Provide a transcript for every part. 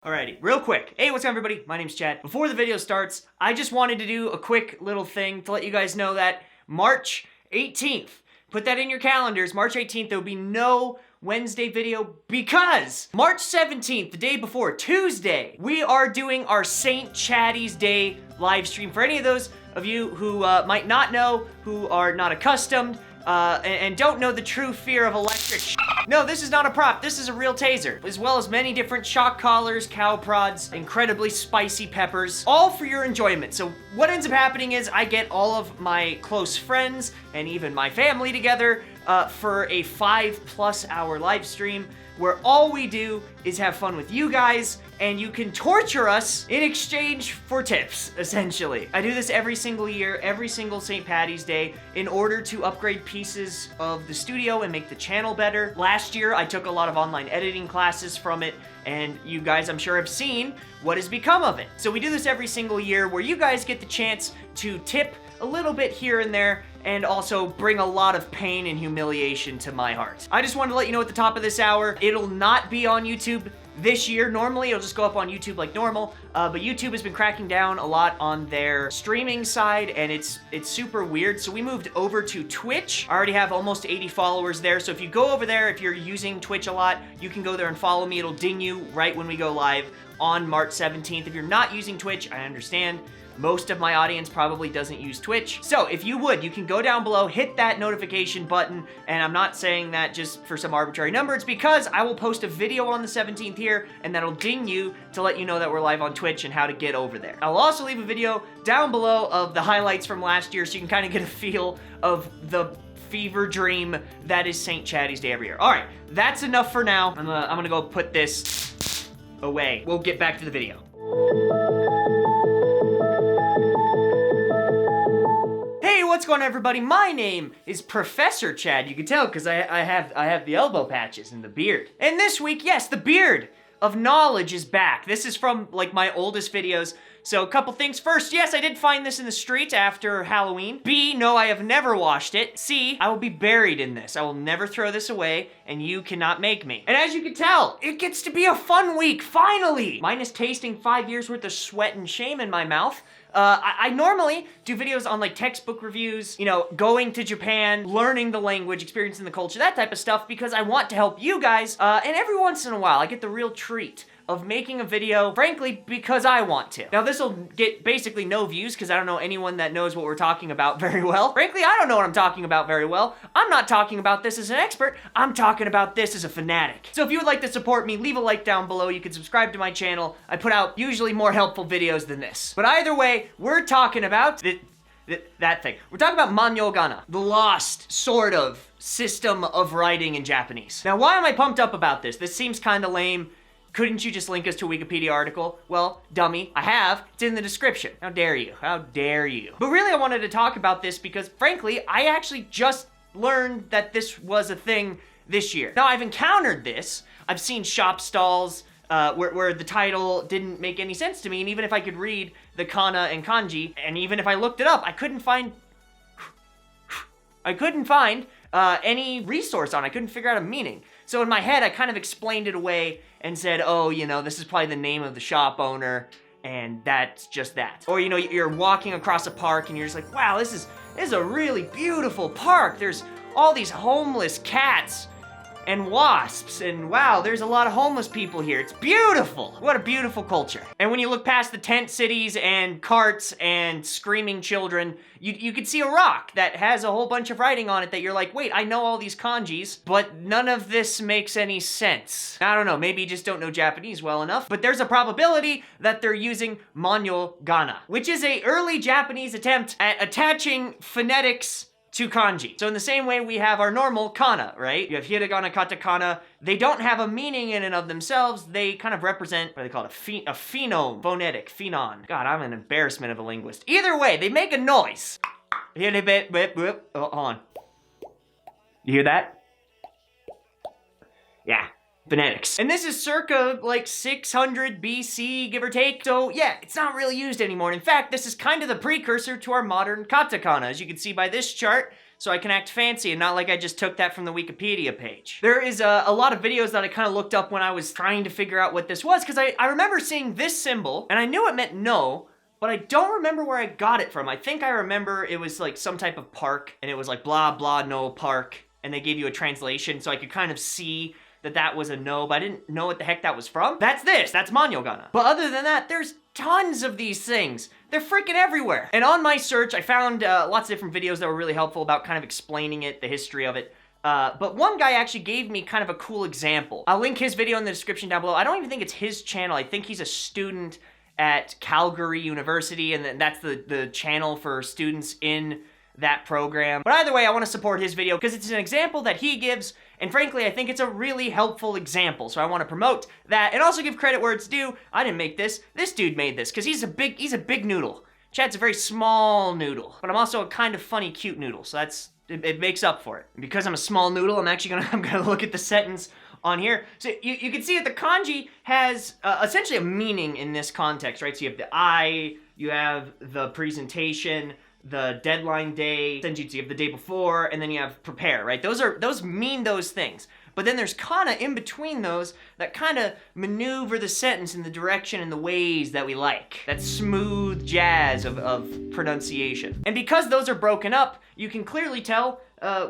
Alrighty, real quick. Hey, what's up everybody? My name's Chad. Before the video starts, I just wanted to do a quick little thing to let you guys know that March 18th, put that in your calendars, March 18th, there will be no Wednesday video because March 17th, the day before, Tuesday, we are doing our St. Chaddies Day live stream. For any of those of you who might not know, who are not accustomed, and don't know the true fear of electric No, this is not a prop, this is a real taser, as well as many different shock collars, cow prods, incredibly spicy peppers, all for your enjoyment. So what ends up happening is I get all of my close friends and even my family together for a 5+ hour live stream where all we do is have fun with you guys and you can torture us in exchange for tips, essentially. I do this every single year, every single St. Paddy's Day, in order to upgrade pieces of the studio and make the channel better. Last year, I took a lot of online editing classes from it, and you guys, I'm sure, have seen what has become of it. So we do this every single year where you guys get the chance to tip a little bit here and there, and also bring a lot of pain and humiliation to my heart. I just wanted to let you know at the top of this hour, it'll not be on YouTube this year. Normally, it'll just go up on YouTube like normal, but YouTube has been cracking down a lot on their streaming side, and it's super weird. So we moved over to Twitch. I already have almost 80 followers there, so if you go over there, if you're using Twitch a lot, you can go there and follow me. It'll ding you right when we go live on March 17th. If you're not using Twitch, I understand. Most of my audience probably doesn't use Twitch. So if you would, you can go down below, hit that notification button, and I'm not saying that just for some arbitrary number, it's because I will post a video on the 17th here, and that'll ding you to let you know that we're live on Twitch and how to get over there. I'll also leave a video down below of the highlights from last year so you can kind of get a feel of the fever dream that is St. Chaddies Day every year. All right, that's enough for now. I'm gonna go put this away. We'll get back to the video. What's going on, everybody? My name is Professor Chad. You can tell because I have the elbow patches and the beard. And this week, yes, the beard of knowledge is back. This is from like my oldest videos. So a couple things. First, yes, I did find this in the street after Halloween. B, no, I have never washed it. C, I will be buried in this. I will never throw this away, and you cannot make me. And as you can tell, it gets to be a fun week, finally! Minus tasting 5 years worth of sweat and shame in my mouth. I normally do videos on like textbook reviews, you know, going to Japan, learning the language, experiencing the culture, that type of stuff, because I want to help you guys, and every once in a while I get the real treat of making a video, frankly, because I want to. Now, this will get basically no views because I don't know anyone that knows what we're talking about very well. Frankly, I don't know what I'm talking about very well. I'm not talking about this as an expert. I'm talking about this as a fanatic. So if you would like to support me, leave a like down below. You can subscribe to my channel. I put out usually more helpful videos than this. But either way, we're talking about that thing. We're talking about Manyogana, the lost, sort of, system of writing in Japanese. Now, why am I pumped up about this? This seems kind of lame. Couldn't you just link us to a Wikipedia article? Well, dummy, I have. It's in the description. How dare you? How dare you? But really, I wanted to talk about this because, frankly, I actually just learned that this was a thing this year. Now, I've encountered this. I've seen shop stalls where the title didn't make any sense to me, and even if I could read the kana and kanji, and even if I looked it up, I couldn't find any resource on it. I couldn't figure out a meaning. So in my head, I kind of explained it away and said, oh, you know, this is probably the name of the shop owner, and that's just that. Or, you know, you're walking across a park and you're just like, wow, this is a really beautiful park. There's all these homeless cats and wasps, and wow, there's a lot of homeless people here. It's beautiful. What a beautiful culture. And when you look past the tent cities and carts and screaming children, you could see a rock that has a whole bunch of writing on it that you're like, wait, I know all these kanjis, but none of this makes any sense. I don't know, maybe you just don't know Japanese well enough, but there's a probability that they're using Manyogana, which is a early Japanese attempt at attaching phonetics to kanji. So in the same way we have our normal kana, right? You have hiragana, katakana. They don't have a meaning in and of themselves. They kind of represent, what do they call it? A phenome, phonetic, phenon. God, I'm an embarrassment of a linguist. Either way, they make a noise. Oh, hold on. You hear that? Yeah. Phonetics. And this is circa like 600 BC, give or take. So yeah, it's not really used anymore. In fact, this is kind of the precursor to our modern katakana. As you can see by this chart, so I can act fancy and not like I just took that from the Wikipedia page. There is a lot of videos that I kind of looked up when I was trying to figure out what this was, because I remember seeing this symbol, and I knew it meant no, but I don't remember where I got it from. I think I remember it was like some type of park, and it was like blah, blah, no park, and they gave you a translation, so I could kind of see that that was a no, but I didn't know what the heck that was from. That's Manyogana. But other than that, there's tons of these things. They're freaking everywhere. And on my search, I found lots of different videos that were really helpful about kind of explaining it, the history of it. But one guy actually gave me kind of a cool example. I'll link his video in the description down below. I don't even think it's his channel. I think he's a student at Calgary University, and that's the channel for students in that program. But either way, I want to support his video because it's an example that he gives, and frankly, I think it's a really helpful example, so I want to promote that and also give credit where it's due. I didn't make this. This dude made this because he's a big noodle. Chad's a very small noodle, but I'm also a kind of funny, cute noodle, so it makes up for it. And because I'm a small noodle, I'm gonna look at the sentence on here. So you can see that the kanji has essentially a meaning in this context, right? So you have the I, you have the presentation, the deadline day, senjutsu, you have the day before, and then you have prepare, right? Those mean those things. But then there's kana in between those that kind of maneuver the sentence in the direction and the ways that we like. That smooth jazz of pronunciation. And because those are broken up, you can clearly tell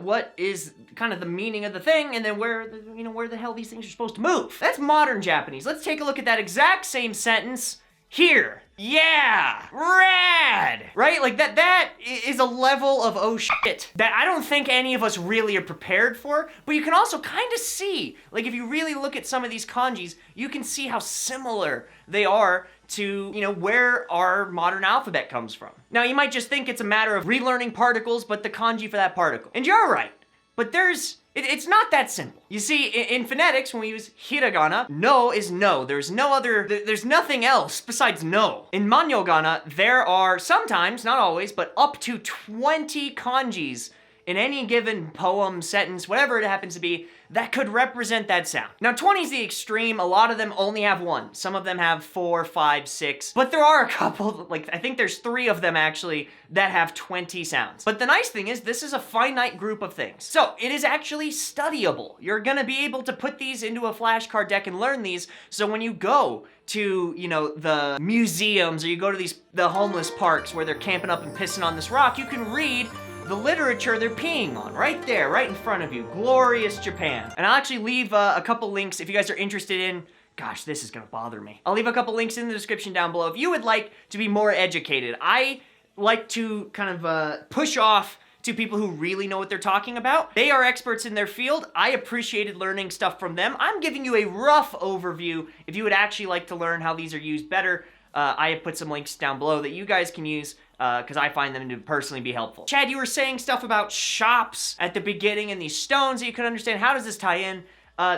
what is kind of the meaning of the thing, and then where the hell these things are supposed to move. That's modern Japanese. Let's take a look at that exact same sentence here. Yeah, rad, right? Like that is a level of oh shit that I don't think any of us really are prepared for, but you can also kind of see, like if you really look at some of these kanjis, you can see how similar they are to, where our modern alphabet comes from. Now you might just think it's a matter of relearning particles, but the kanji for that particle. And you're right, but it's not that simple. You see, in phonetics, when we use hiragana, no is no. There's nothing else besides no. In Manyogana, there are sometimes, not always, but up to 20 kanjis in any given poem, sentence, whatever it happens to be, that could represent that sound. Now 20 is the extreme. A lot of them only have one. Some of them have 4, 5, 6, but there are a couple, like I think there's 3 of them actually that have 20 sounds. But the nice thing is this is a finite group of things. So it is actually studyable. You're gonna be able to put these into a flashcard deck and learn these, so when you go to, the museums, or you go to the homeless parks where they're camping up and pissing on this rock, you can read the literature they're peeing on, right there, right in front of you. Glorious Japan. And I'll actually leave a couple links if you guys are interested in, gosh, this is gonna bother me. I'll leave a couple links in the description down below if you would like to be more educated. I like to kind of push off to people who really know what they're talking about. They are experts in their field. I appreciated learning stuff from them. I'm giving you a rough overview. If you would actually like to learn how these are used better, I have put some links down below that you guys can use because I find them to personally be helpful. Chad, you were saying stuff about shops at the beginning and these stones that you could understand. How does this tie in?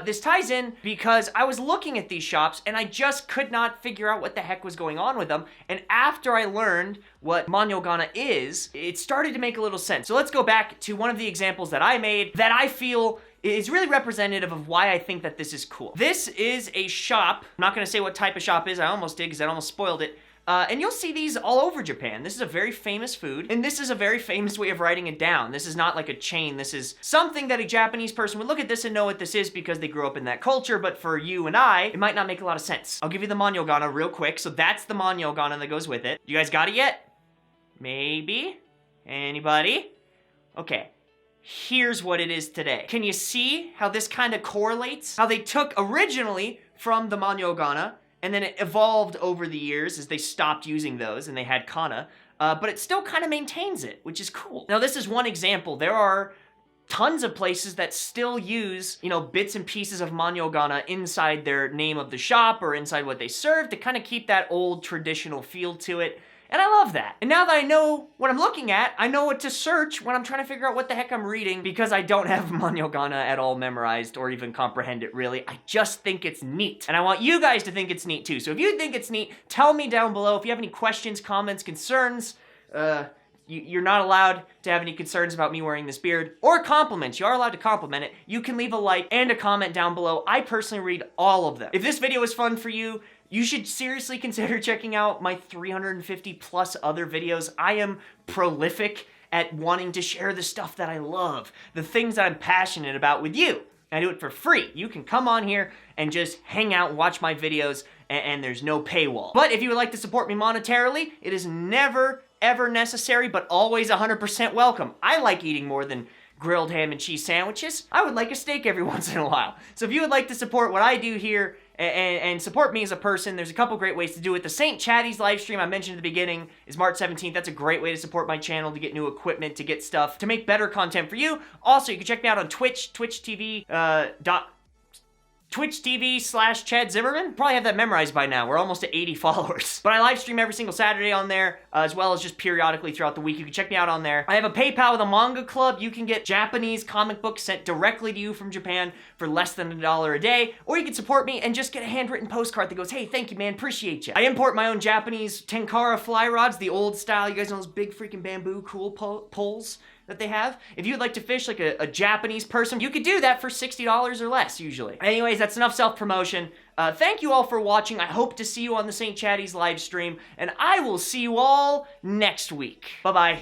This ties in because I was looking at these shops and I just could not figure out what the heck was going on with them. And after I learned what Manyogana is, it started to make a little sense. So let's go back to one of the examples that I made that I feel is really representative of why I think that this is cool. This is a shop. I'm not gonna say what type of shop it is. I almost did because I almost spoiled it. And you'll see these all over Japan. This is a very famous food, and this is a very famous way of writing it down. This is not like a chain. This is something that a Japanese person would look at this and know what this is because they grew up in that culture, but for you and I, it might not make a lot of sense. I'll give you the Manyogana real quick. So that's the Manyogana that goes with it. You guys got it yet? Maybe? Anybody? Okay. Here's what it is today. Can you see how this kind of correlates? How they took originally from the Manyogana, and then it evolved over the years as they stopped using those and they had kana, but it still kind of maintains it, which is cool. Now this is one example. There are tons of places that still use, bits and pieces of Manyogana inside their name of the shop or inside what they serve to kind of keep that old traditional feel to it. And I love that. And now that I know what I'm looking at, I know what to search when I'm trying to figure out what the heck I'm reading because I don't have Manyogana at all memorized or even comprehend it really. I just think it's neat. And I want you guys to think it's neat too. So if you think it's neat, tell me down below. If you have any questions, comments, concerns, you're not allowed to have any concerns about me wearing this beard or compliments. You are allowed to compliment it. You can leave a like and a comment down below. I personally read all of them. If this video was fun for you, you should seriously consider checking out my 350 plus other videos. I am prolific at wanting to share the stuff that I love, the things that I'm passionate about with you. I do it for free. You can come on here and just hang out and watch my videos, and there's no paywall. But if you would like to support me monetarily, it is never, ever necessary, but always 100% welcome. I like eating more than grilled ham and cheese sandwiches. I would like a steak every once in a while. So if you would like to support what I do here and support me as a person, there's a couple great ways to do it. The St. Chaddies live stream I mentioned at the beginning is March 17th. That's a great way to support my channel, to get new equipment, to get stuff, to make better content for you. Also, you can check me out on Twitch, Twitch.tv/Chad Zimmerman. Probably have that memorized by now. We're almost at 80 followers. But I live stream every single Saturday on there, as well as just periodically throughout the week. You can check me out on there. I have a PayPal with a manga club. You can get Japanese comic books sent directly to you from Japan for less than $1 a day. Or you can support me and just get a handwritten postcard that goes, hey, thank you, man, appreciate you. I import my own Japanese Tenkara fly rods, the old style. You guys know those big freaking bamboo cool poles that they have? If you'd like to fish like a Japanese person, you could do that for $60 or less, usually. Anyways, that's enough self-promotion. Thank you all for watching. I hope to see you on the St. Chaddies live stream, and I will see you all next week. Bye-bye.